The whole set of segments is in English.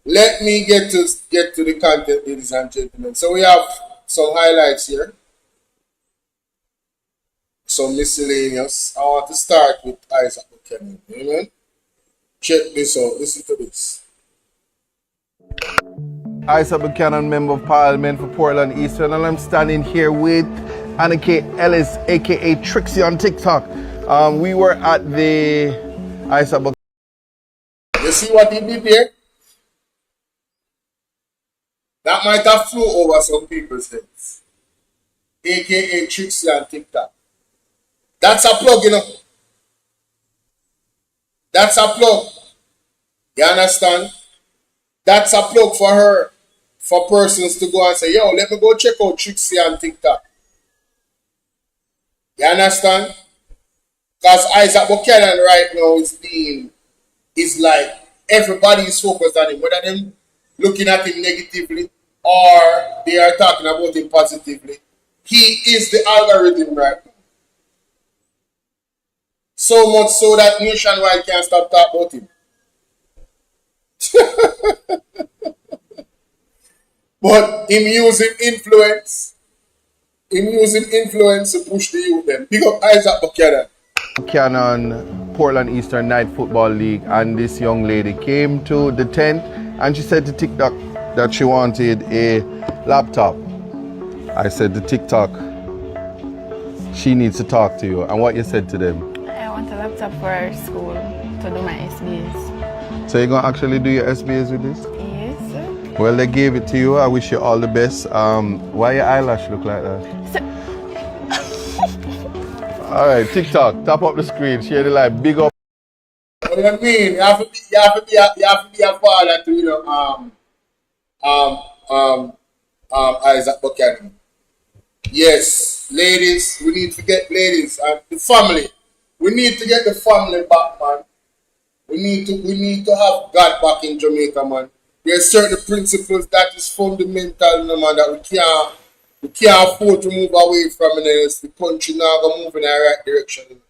let me get to the content, ladies and gentlemen. So we have some highlights here, some miscellaneous. I want to start with Isaac Buchannon. Amen. Check this out. Listen to this. Isat Buchannon, Member of Parliament for Portland Eastern, and I'm standing here with Annika Ellis, aka Trixie on TikTok. We were at the Isat Buchannon. You see what he did there? That might have flew over some people's heads. AKA Trixie on TikTok. That's a plug, you know. That's a plug. You understand? That's a plug for her. For persons to go and say, yo, let me go check out Trixie on TikTok. You understand? Because Isaac Buchannon right now is like everybody is focused on him, whether them looking at him negatively or they are talking about him positively. He is the algorithm right now. So much so that Nationwide can't stop talking about him. But him using influence to push the youth them. Big up Isaac Buchannon. Buchannon Portland Eastern Night Football League, and this young lady came to the tent and she said to TikTok that she wanted a laptop. I said to TikTok, she needs to talk to you. And what you said to them? I want a laptop for school to do my SBs. So you're gonna actually do your SBS with this? Yes. Well, they gave it to you. I wish you all the best. Why your eyelash look like that? All right, TikTok, tap up the screen, share the live, big up. What do you mean? You have to be a father to, you know, Isaac Buchannon. Yes, ladies, we need to get ladies and the family. We need to get the family back, man. We need to have God back in Jamaica, man. There are certain principles that is fundamental, you know, man, that we can't afford to move away from it. The country now going to move in the right direction.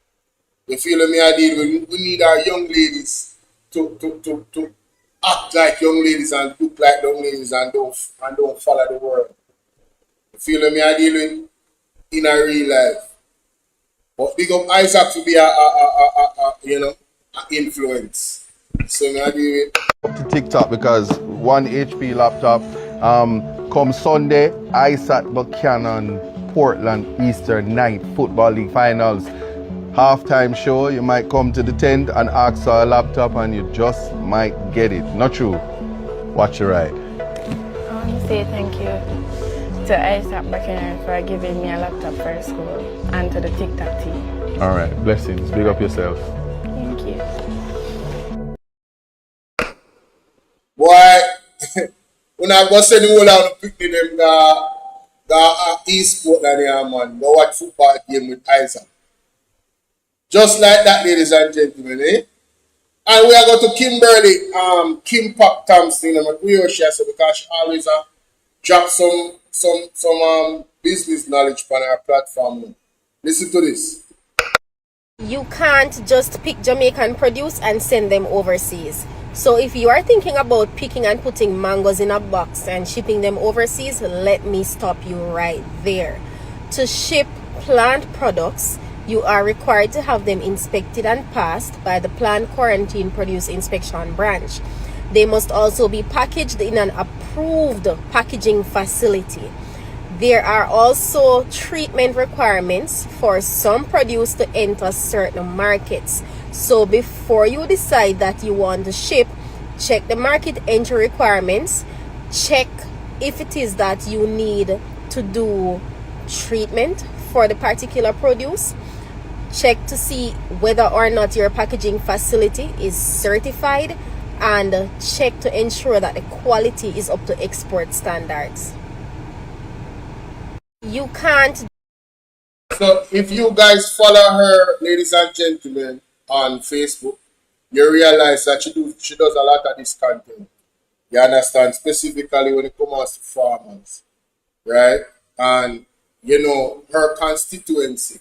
You feel me? We need our young ladies to act like young ladies and look like young ladies and don't follow the world. You feel me? I deal with in a real life. But big up Isaac to be an influence. So I deal with To TikTok because 1 HP laptop. Come Sunday, Isat Buchannon Portland Eastern Night Football League Finals. Halftime show, you might come to the tent and ask for a laptop and you just might get it. Not true. Watch your ride. I want to say thank you to Isat Buchannon for giving me a laptop for school and to the TikTok team. All right, blessings. Big up yourself. Thank you. boy. When I go send the whole out to pick them the e-sport that they are, man. Go watch football game with Isaac. Just like that, ladies and gentlemen, eh? And we are going to Kimberly, Kim Pop Thompson, and we are share because she always drop some business knowledge on our platform. Listen to this. You can't just pick Jamaican produce and send them overseas. So if you are thinking about picking and putting mangoes in a box and shipping them overseas, let me stop you right there. To ship plant products, you are required to have them inspected and passed by the Plant Quarantine Produce Inspection Branch. They must also be packaged in an approved packaging facility. There are also treatment requirements for some produce to enter certain markets. So before you decide that you want to ship, check the market entry requirements. Check if it is that you need to do treatment for the particular produce. Check to see whether or not your packaging facility is certified, and check to ensure that the quality is up to export standards. You can't. So if you guys follow her, ladies and gentlemen, on Facebook, you realize that she does a lot of this content. You understand? Specifically when it comes to farmers. Right? And you know, her constituency,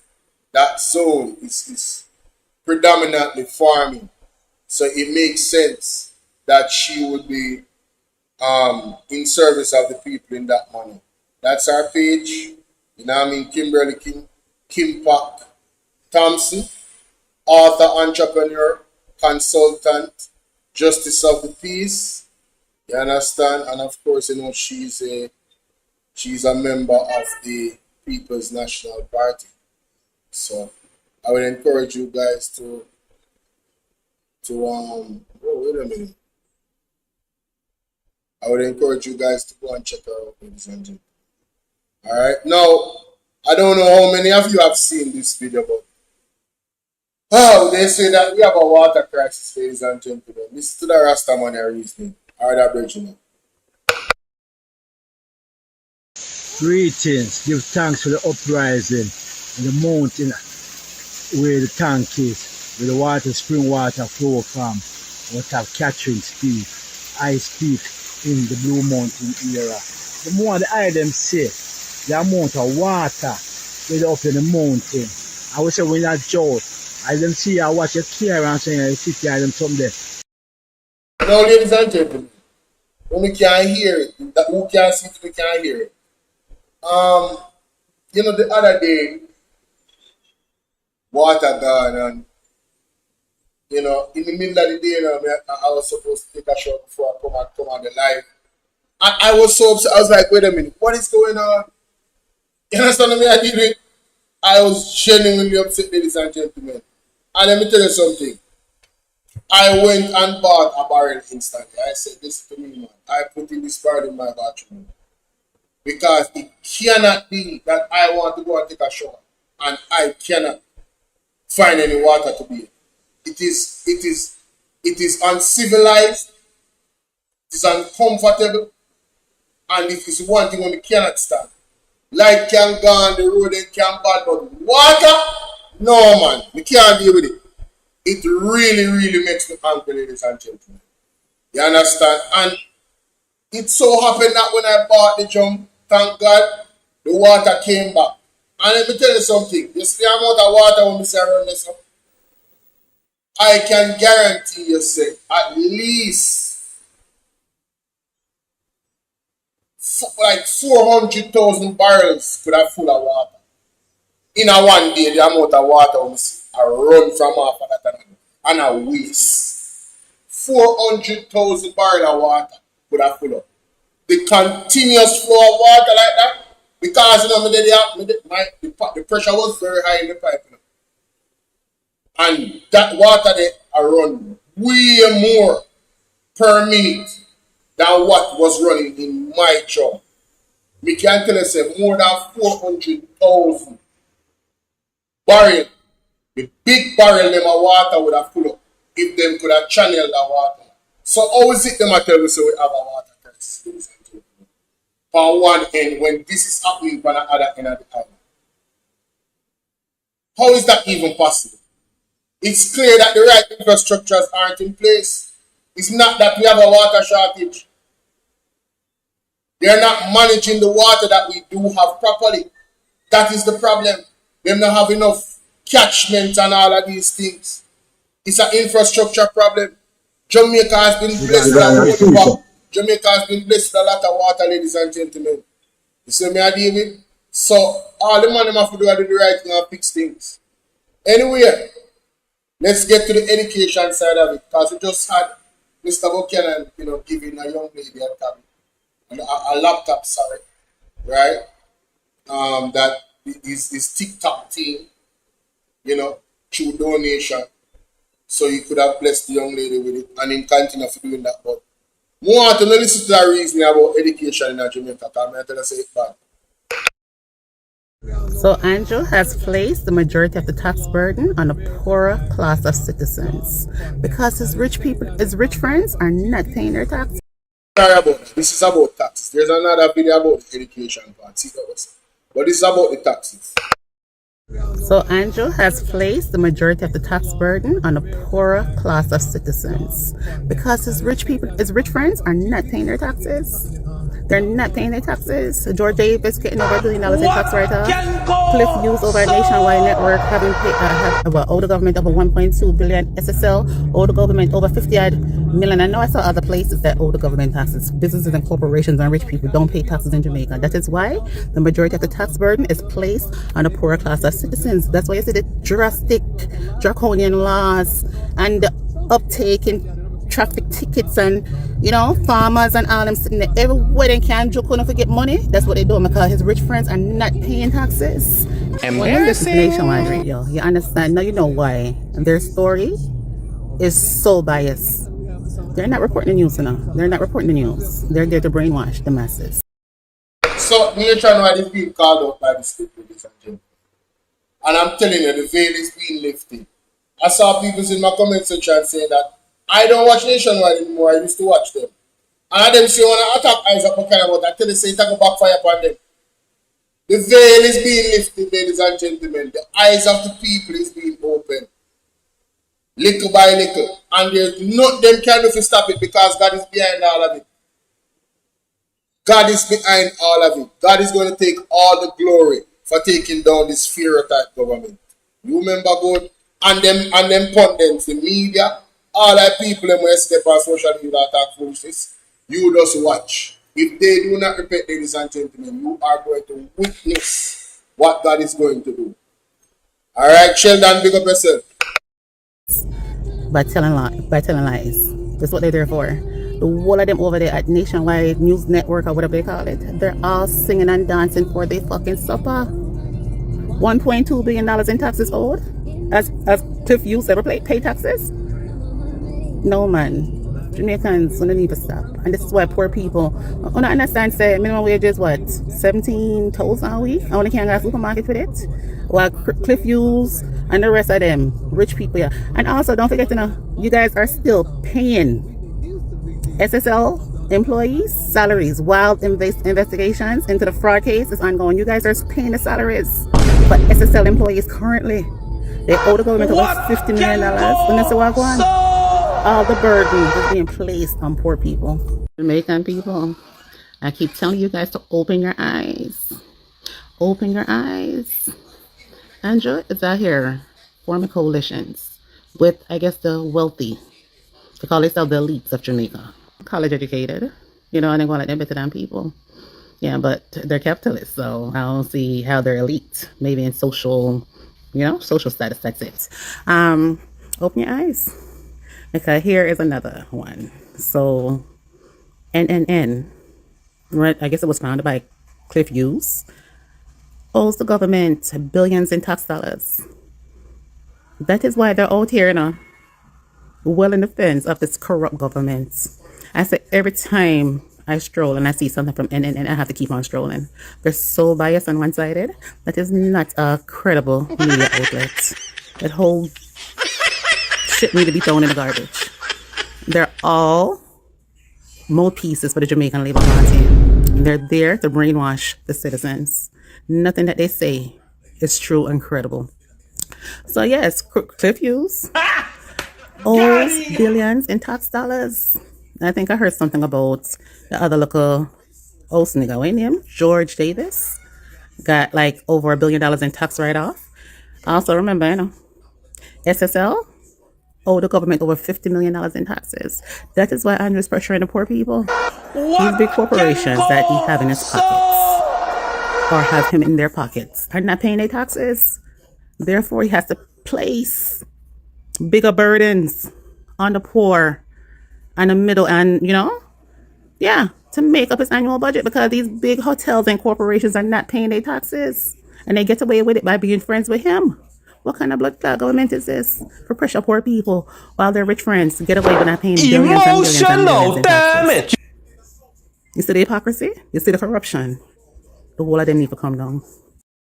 that zone is predominantly farming. So it makes sense that she would be in service of the people in that manner. That's our page. You know what I mean? Kimberly Kim Park Thompson, author, entrepreneur, consultant, justice of the peace. You understand? And of course, you know, she's a member of the People's National Party. So I would encourage you guys to oh, wait a minute. I would encourage you guys to go and check her out, ladies and gentlemen. Alright. Now, I don't know how many of you have seen this video, but they say that we have a water crisis, ladies and gentlemen. This is to the Rastaman reasoning. Alright, Aboriginal. Greetings. Give thanks for the uprising in the mountain where the tank is, where the water, spring water flow from. What have catching speed. I speak in the Blue Mountain area. The more the eye them say, the amount of water is up in the mountain. I would say when that jolt, I them see I watch a clearance and I sit there and something there. Now, ladies and gentlemen, when we can't hear it, that who can't see it, we can't hear it. You know, the other day, water gone, and you know, in the middle of the day, you know, I was supposed to take a shot before I come on the live. And I was so upset. I was like, wait a minute, what is going on? You understand what I did with? I was genuinely upset, ladies and gentlemen. And let me tell you something. I went and bought a barrel instantly. I said, this to me, man. I put in this barrel in my bathroom. Because it cannot be that I want to go and take a shower and I cannot find any water to be. It is uncivilized, it is uncomfortable, and it is one thing we cannot stand. Light can go on the road and can bad, but water, no man, we can't deal with it. It really, really makes me angry, ladies and gentlemen. You understand? And it so happened that when I bought the drum, thank God, the water came back. And let me tell you something. You see the amount of water when we say around this up? I can guarantee you, say, at least like 400,000 barrels could have full of water. In a one day, the amount of water we see I run from off of that and a waste. 400,000 barrels of water could have full up. The continuous flow of water like that, because you know, the pressure was very high in the pipe. You know? And that water they are run way more per minute than what was running in my job. We can tell you say more than 400,000 barrels. The big barrel them of water would have full up if them could have channeled the water. So how is it them I tell you so we have a water crisis? On one end when this is happening on the other end of the island. How is that even possible? It's clear that the right infrastructures aren't in place. It's not that we have a water shortage. They're not managing the water that we do have properly. That is the problem. They don't have enough catchment and all of these things. It's an infrastructure problem. Jamaica has been blessed with a lot of water, ladies and gentlemen. You see me, David? So, all the man have to do the right thing and fix things. Anyway, let's get to the education side of it. Because we just had Mr. Buchannon, you know, giving a young lady a tablet, a laptop, sorry, right? That is TikTok team, you know, through donation. So you could have blessed the young lady with it and in continue for doing that. But we want to listen to that reasoning about education in Jamaica, because I'm going to say it bad. So Andrew has placed the majority of the tax burden on a poorer class of citizens because his rich friends are not paying their taxes. This is about taxes. There's another video about the education part. See that was, but this is about the taxes. So Andrew has placed the majority of the tax burden on a poorer class of citizens because his rich friends are not paying their taxes. They're not paying their taxes. George Davis getting over $1 billion in tax write-off. Cliff Hughes over a nationwide network having paid owed the government over 1.2 billion SSL, owed the government over 50 Milan, I know I saw other places that owe the government taxes. Businesses and corporations and rich people don't pay taxes in Jamaica. That is why the majority of the tax burden is placed on the poorer class of citizens. That's why you see the drastic, draconian laws and the uptake in traffic tickets and, farmers and all them sitting there. Everywhere they can, Joe couldn't forget money. That's what they do because his rich friends are not paying taxes. When you listen to Nationwide Radio, you understand. Now you know why. Their story is so biased. They're not reporting the news, They're not reporting the news. They're there to brainwash the masses. So, nationwide is being called out by the state, ladies and gentlemen. And I'm telling you, the veil is being lifted. I saw people in my comment section saying that I don't watch Nationwide anymore. I used to watch them. And them say when I attack Isat Buchannon, but I tell you, say it go backfire upon them. The veil is being lifted, ladies and gentlemen. The eyes of the people is being opened. Little by little. And there's not them can do to stop it because God is behind all of it. God is behind all of it. God is going to take all the glory for taking down this fear type government. You remember God? And them pundits, the media, all the people them will step on social media attack foolishness. You just watch. If they do not repent, ladies and gentlemen, you are going to witness what God is going to do. Alright, Sheldon, big up yourself. By telling lies. That's what they're there for. The whole of them over there at Nationwide News Network or whatever they call it, they're all singing and dancing for their fucking supper. $1.2 billion in taxes owed? As Cliff Hughes ever pay taxes? No, man. Jamaicans don't need to stop. And this is why poor people, I don't understand, say minimum wage is what? 17,000 a week? I only can't go to the supermarket with it. While Cliff Hughes and the rest of them, rich people, yeah. And also, don't forget, you guys are still paying SSL employees salaries while investigations into the fraud case is ongoing. You guys are paying the salaries. But SSL employees currently, they owe the government over $50 million. And that's what going on. All the burden is being placed on poor people. Jamaican people, I keep telling you guys to open your eyes. Open your eyes. Andrew is out here forming coalitions with, I guess, the wealthy. They call themselves the elites of Jamaica. College educated, and they're going to let them better than people. Yeah, but they're capitalists, so I don't see how they're elite. Maybe in social, social status, that's it. Open your eyes. Okay, here is another one. So, NNN, right? I guess it was founded by Cliff Hughes, owes the government billions in tax dollars. That is why they're out here, well in defense of this corrupt government. I say every time I stroll and I see something from NNN, I have to keep on strolling. They're so biased and one-sided. That is not a credible media outlet. That whole shit need to be thrown in the garbage. They're all mouthpieces for the Jamaican Labour Party. They're there to brainwash the citizens. Nothing that they say is true and credible. So yes, Cliff Hughes owes billions in tax dollars. I think I heard something about the other local host nigga, what name? George Davis. Got like over $1 billion in tax write-off. Also remember, SSL owe the government over $50 million in taxes. That is why Andrew's pressuring the poor people. These big corporations that he have in his pockets or have him in their pockets are not paying their taxes. Therefore, he has to place bigger burdens on the poor and the middle and, to make up his annual budget because these big hotels and corporations are not paying their taxes. And they get away with it by being friends with him. What kind of blood clot government is this? For pressure poor people while their rich friends get away with not paying billions and billions and billions in taxes. You see the hypocrisy? You see the corruption? The whole of them need to come down.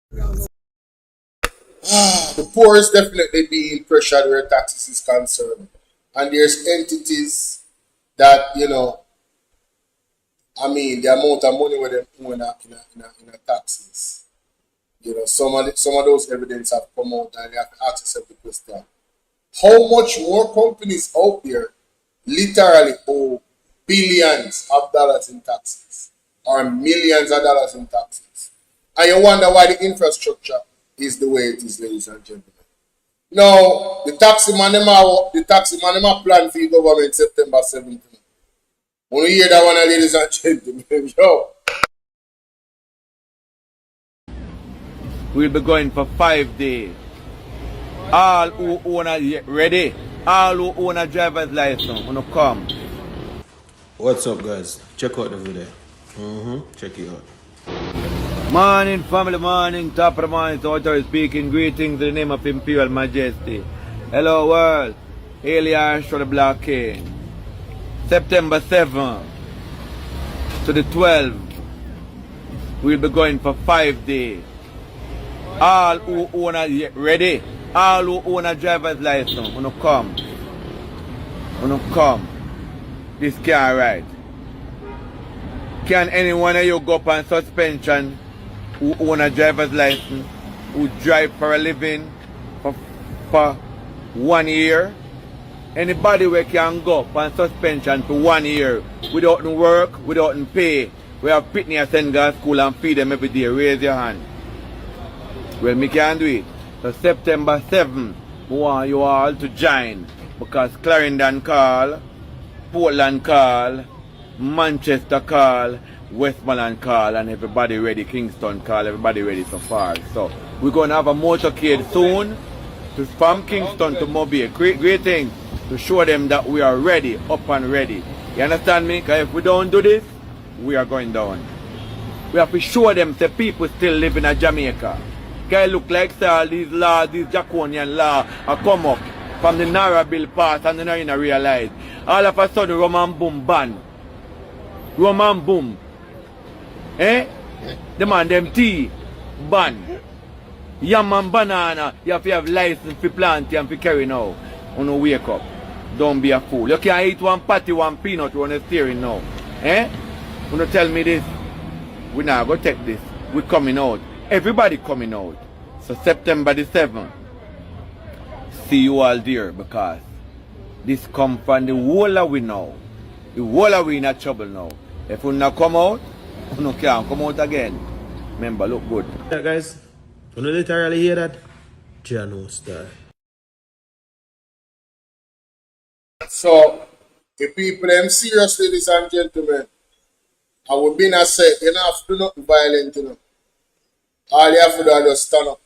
The poor is definitely being pressured where taxes is concerned. And there's entities that, the amount of money where they owe in a taxes. Some of those evidence have come out and you have to ask yourself the question. How much more companies out there literally owe billions of dollars in taxes or millions of dollars in taxes? And you wonder why the infrastructure is the way it is, ladies and gentlemen. Now, the taxi man them a plan for the government September 17th. When you hear that one, ladies and gentlemen, yo. We'll be going for 5 days. All who own a ready, all who own a driver's license, wanna come. What's up, guys? Check out the video. Check it out. Morning, family, morning, top of the morning, authority speaking, greetings in the name of Imperial Majesty. Hello, world. Hail for the Black King. September 7th to the 12th, we'll be going for 5 days. All who own a ready, all who own a driver's license, wanna come. Wanna come. This car ride. Can any one of you go up on suspension who own a driver's license, who drive for a living for 1 year? Anybody who can go up on suspension for 1 year without work, without pay, we have Pitney and send girls to school and feed them every day, raise your hand. Well, me can do it. So September 7th, we want you all to join because Clarendon call, Portland call, Manchester call, Westmoreland call, and everybody ready, Kingston call, everybody ready so far. So we're going to have a motorcade soon from Kingston to Mobile. Great thing to show them that we are ready, up and ready. You understand me? Because if we don't do this, we are going down. We have to show them that people still live in Jamaica. Because it look like all these laws, these draconian laws are come up from the Nara bill pass and they don't realize. All of a sudden, Roman boom ban. Roman boom. Eh? The man them tea ban. Yam and banana, you have to have license for planting and for carry now. You know, wake up. Don't be a fool. You can't eat one patty, one peanut on the steering now. Eh? You know, tell me this. We're not going to take this. We're coming out. Everybody coming out. So September the 7th. See you all there because this come from the whole of we now. The whole of we in a trouble now. If we not come out, we can't come out again. Remember, look good. Yeah, guys. You literally hear that? Jano star. So, the people them serious, ladies and gentlemen. I would be not said, you don't have to do nothing violent, you know. All you have to do is just stand up.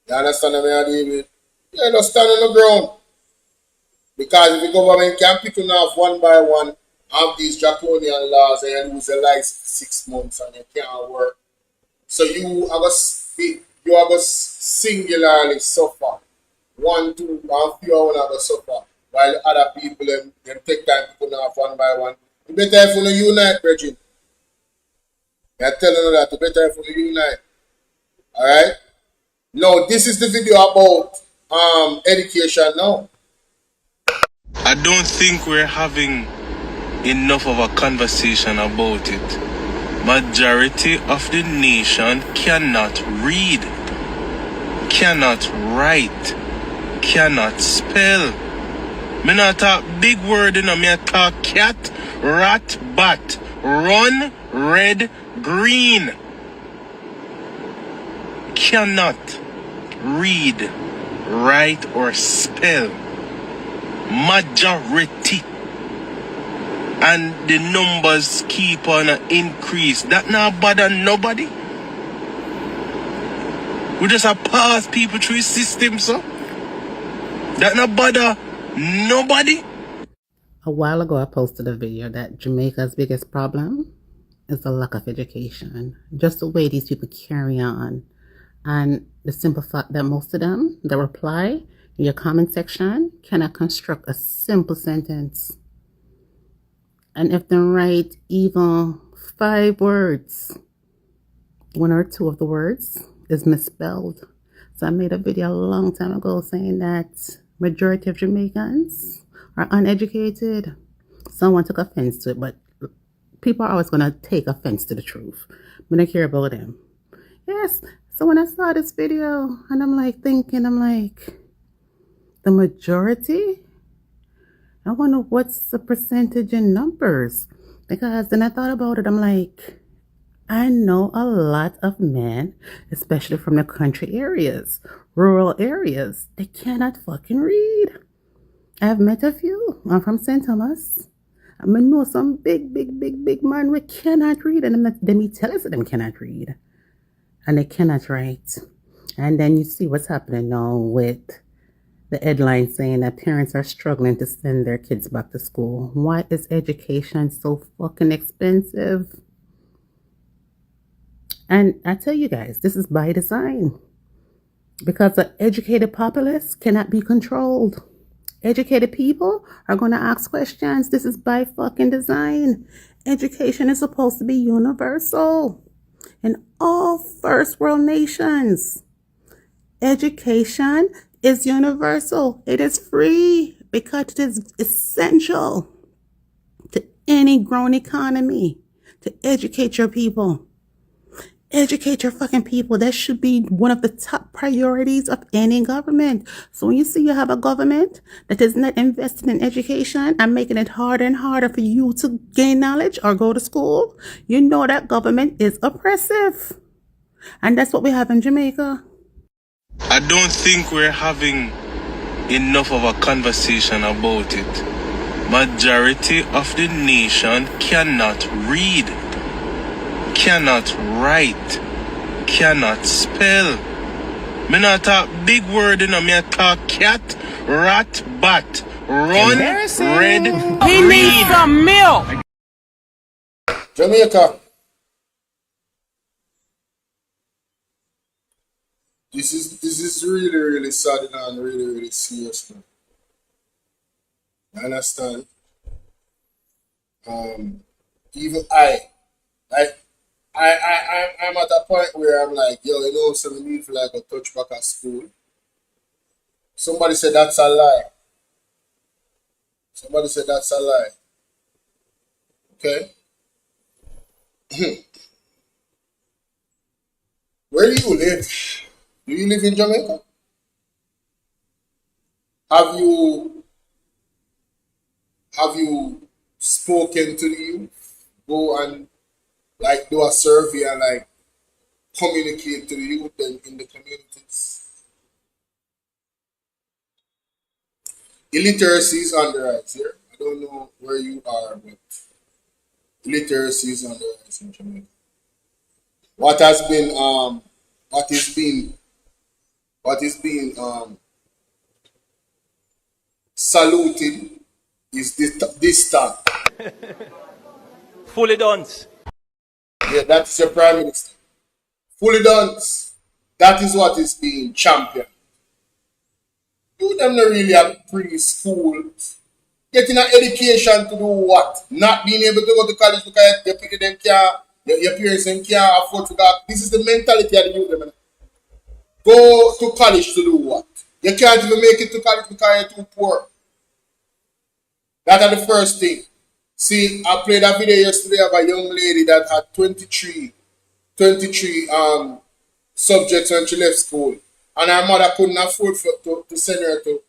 You understand what I mean? You just stand on the ground. Because if the government can pick you off one by one, have these draconian laws and you lose a license for 6 months and you can't work. So you are going to singularly suffer. 1, 2, and few are going to suffer. While other people them take time to put off one by one. You better if you unite, Bridget. I'm telling you that you better if you unite. Alright? Now this is the video about education now. I don't think we're having enough of a conversation about it. Majority of the nation cannot read, cannot write, cannot spell. Me not talk big word, you know, me talk cat, rat, bat, run, red, green. Cannot read, write, or spell. Majority. And the numbers keep on increase. That not bother nobody. We just have pass people through the system, so. That not bother nobody. A while ago, I posted a video that Jamaica's biggest problem is the lack of education. Just the way these people carry on. And the simple fact that most of them, the reply in your comment section, cannot construct a simple sentence. And if they write even 5 words, 1 or 2 of the words is misspelled. So I made a video a long time ago saying that majority of Jamaicans are uneducated. Someone took offense to it, but people are always going to take offense to the truth. We don't care about them. Yes, so when I saw this video, and I'm like, the majority? I wonder what's the percentage in numbers? Because then I thought about it, I'm like, I know a lot of men, especially from the country areas, rural areas, they cannot fucking read. I've met a few. I'm from St. Thomas. I know some big man we cannot read, and them tell us that them cannot read, and they cannot write. And then you see what's happening now with the headline saying that parents are struggling to send their kids back to school. Why is education so fucking expensive? And I tell you guys, this is by design. Because the educated populace cannot be controlled. Educated people are going to ask questions. This is by fucking design. Education is supposed to be universal in all first world nations. Education is universal. It is free because it is essential to any grown economy to educate your people. Educate your fucking people. That should be one of the top priorities of any government. So when you see you have a government that is not invested in education and making it harder and harder for you to gain knowledge or go to school, you know that government is oppressive. And that's what we have in Jamaica. I don't think we're having enough of a conversation about it. Majority of the nation cannot read, cannot write, cannot spell. Me not talk big word, you know, me talk cat, rat, bat, run, red, he needs some milk. Jamaica. This is really sad and really serious. Man. You understand? Even I'm at a point where I'm like, yo, you know, so we need for like a touch back at school. Somebody said that's a lie. Somebody said that's a lie. Okay? Where do you live? Do you live in Jamaica? Have you spoken to the youth? Go and like do a survey and like communicate to the youth in the communities. Illiteracy is on the rise here. I don't know where you are, but illiteracy is on the rise in Jamaica. What is being saluted is this time. Fully done. Yeah, that's your prime minister. Fully done. That is what is being championed. You them not really at preschool. Getting an education to do what? Not being able to go to college because your parents can't afford to go. This is the mentality of the youth. Go to college to do what? You can't even make it to college because you're too poor. That is the first thing. See, I played a video yesterday of a young lady that had 23 subjects when she left school. And her mother couldn't afford to send her to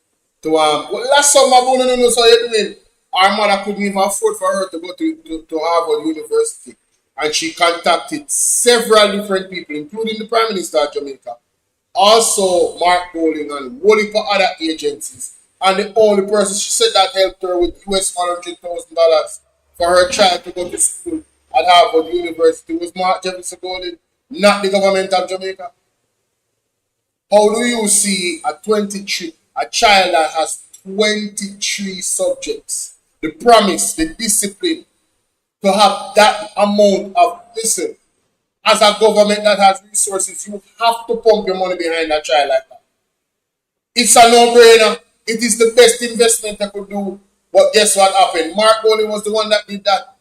last summer, no, so you're doing. Our mother couldn't even afford for her to go to Harvard University. And she contacted several different people, including the Prime Minister of Jamaica. Also, Mark Bowling and one heap of other agencies. And the only person she said that helped her with US $100,000 for her child to go to school at Harvard University was Mark Jefferson Golden, not the government of Jamaica. How do you see a child that has 23 subjects, the promise, the discipline, to have that amount of, listen, as a government that has resources, you have to pump your money behind a child like that. It's a no-brainer. It is the best investment I could do. But guess what happened? Mark Bowling was the one that did that.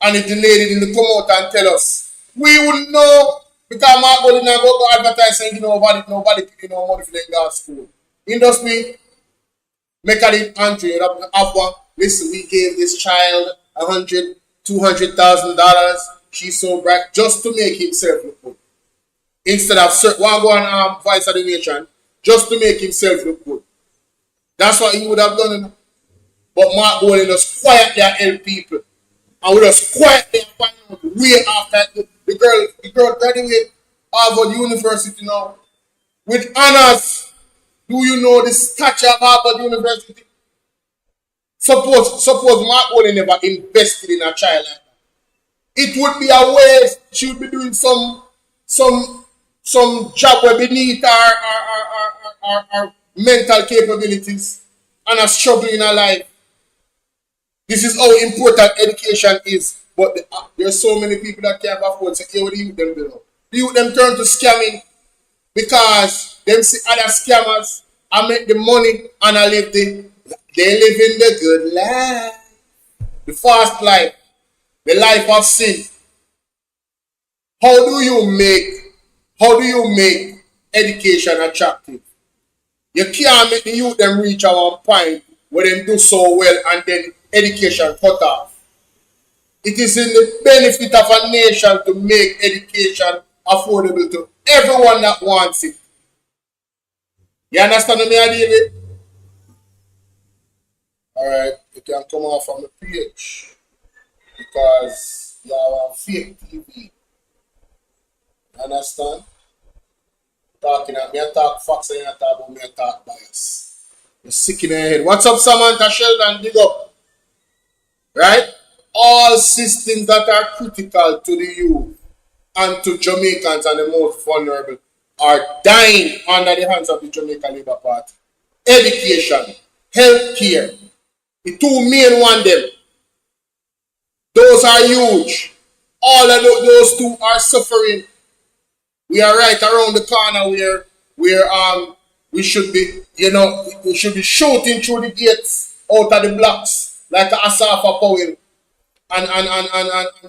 And it delayed it in the come out and tell us. We wouldn't know because Mark Bowling now go advertise saying, nobody picking no money for the gas school. Industry, make it Andrew, have one. Listen, we gave this child $100,000, $200,000. She's so bright just to make himself look good. Instead of one go on Vice of the Nation, just to make himself look good. That's what he would have done. But Mark Bowling just quietly help people. And we just quietly find out way after The girl graduate Harvard University now with honors. Do you know the stature of Harvard University? Suppose Mark only never invested in a child like that. It would be a waste. She would be doing some job where beneath our mental capabilities and are struggling in her life. This is how important education is. But there are so many people that can't afford to say, hey, what do you them do? The youth them turn to scamming because them see other scammers and make the money and they live in the good life. The fast life. The life of sin. How do you make education attractive? You can't make the youth them reach a one point where them do so well and then education cut off. It is in the benefit of a nation to make education affordable to everyone that wants it. You understand what I deal with? Alright, you can come off from the page because you are fake TV. You understand? Talking at me, I talk facts and you talk about me, I talk bias. You're sick in your head. What's up, Samantha Sheldon? Dig up. Right? All systems that are critical to the youth and to Jamaicans and the most vulnerable are dying under the hands of the Jamaican Labour Party. Education, healthcare, the two main one them. Those are huge. All of those two are suffering. We are right around the corner where we should be, we should be shooting through the gates out of the blocks like a Asafa Powell and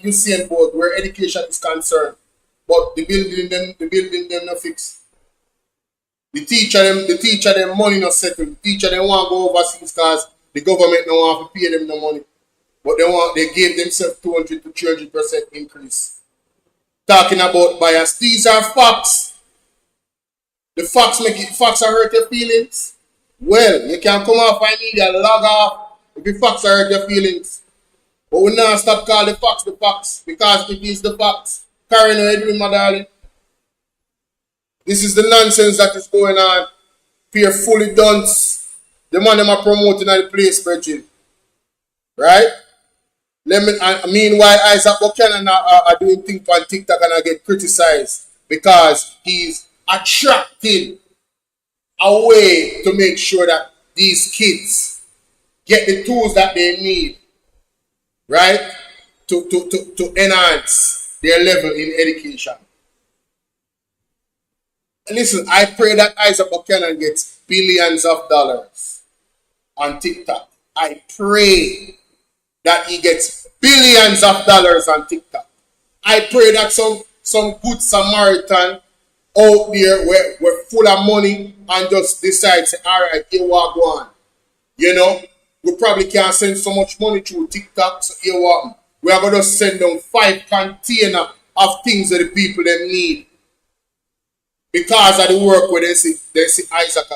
Usain Bolt where education is concerned. But the building them no fix. The teacher them money not settled. The teacher them want to go overseas because the government don't want to pay them no money. But they gave themselves 200 to 300% increase. Talking about bias. These are facts. The facts are hurt your feelings. Well, you can come off and media, log off if the facts are hurt your feelings. But we now stop calling the facts because it is the facts. Karen, how you doing, my darling? This is the nonsense that is going on. Peer fully dunce. The man them are promoting at the place, Virgin. Right? Meanwhile, Isaac Buchannon are doing things on TikTok and I get criticized because he's attracting a way to make sure that these kids get the tools that they need, right, to enhance their level in education. Listen, I pray that Isaac Buchannon gets billions of dollars on TikTok. I pray that he gets billions of dollars on TikTok. I pray that some good Samaritan out there we're full of money and just decide, say, all right, here we go on. We probably can't send so much money through TikTok, so here we are going to send them 5 containers of things that the people them need. Because of the work where they see Isaac.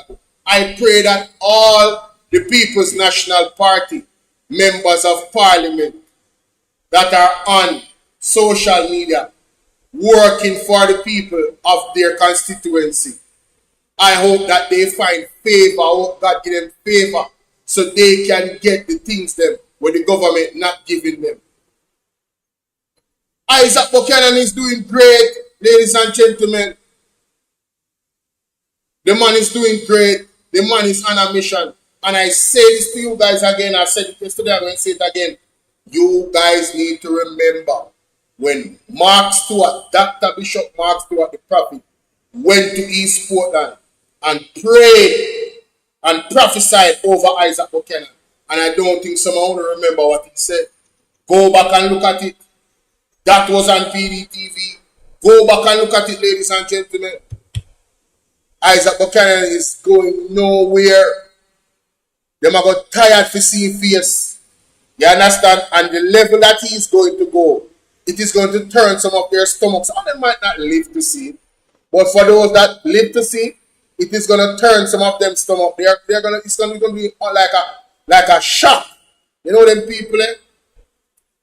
I pray that all the People's National Party members of Parliament that are on social media working for the people of their constituency, I hope that they find favor. I hope God give them favor so they can get the things them where the government not giving them. Isaac Buchanan is doing great, ladies and gentlemen. The man is doing great. The man is on a mission. And I say this to you guys again. I said it yesterday. I'm going to say it again. You guys need to remember when Mark Stewart, Dr. Bishop Mark Stewart, the prophet, went to East Portland and prayed and prophesied over Isaac Buchanan. And I don't think someone will remember what he said. Go back and look at it. That was on PDTV. Go back and look at it, ladies and gentlemen. Isaac Buchanan is going nowhere. Them are got tired for seeing face. You understand? And the level that he is going to go, it is going to turn some of their stomachs. Some of them might not live to see it. But for those that live to see it is going to turn some of them stomach. It's going to be like a shock. You know them people,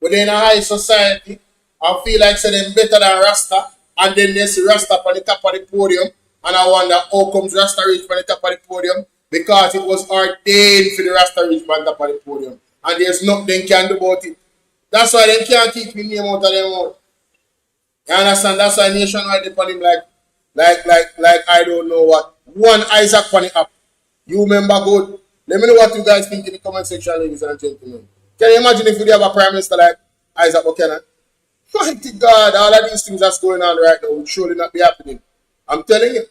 but they're in a high society. and feel like say them better than Rasta, and then they see Rasta on the top of the podium, and I wonder how comes Rasta reach on the top of the podium? Because it was ordained for the Rasta reach on the top of the podium, and there's nothing they can do about it. That's why they can't keep me name out of them out. You understand? That's why nationwide they put him like I don't know what. One Isaac on the app. You remember good. Let me know what you guys think in the comment section, ladies and gentlemen. Can you imagine if we have a prime minister like Isaac Buchannon? Mighty God, all of these things that's going on right now would surely not be happening. I'm telling you.